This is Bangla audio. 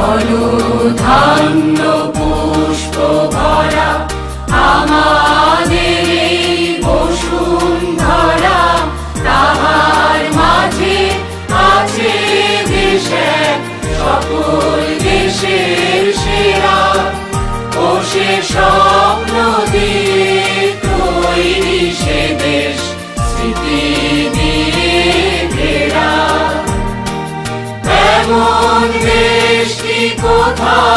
ধন্য পুষ্প ভরা আমাদের এই বসুন্ধরা, তাহার মাঝে আছে দেশ এক, সকল দেশের সেরা। ও সে স্বপ্ন দিয়ে তৈরি সে দেশ, স্মৃতি দিয়ে ঘেরা। এমন দেশ কি কোথাও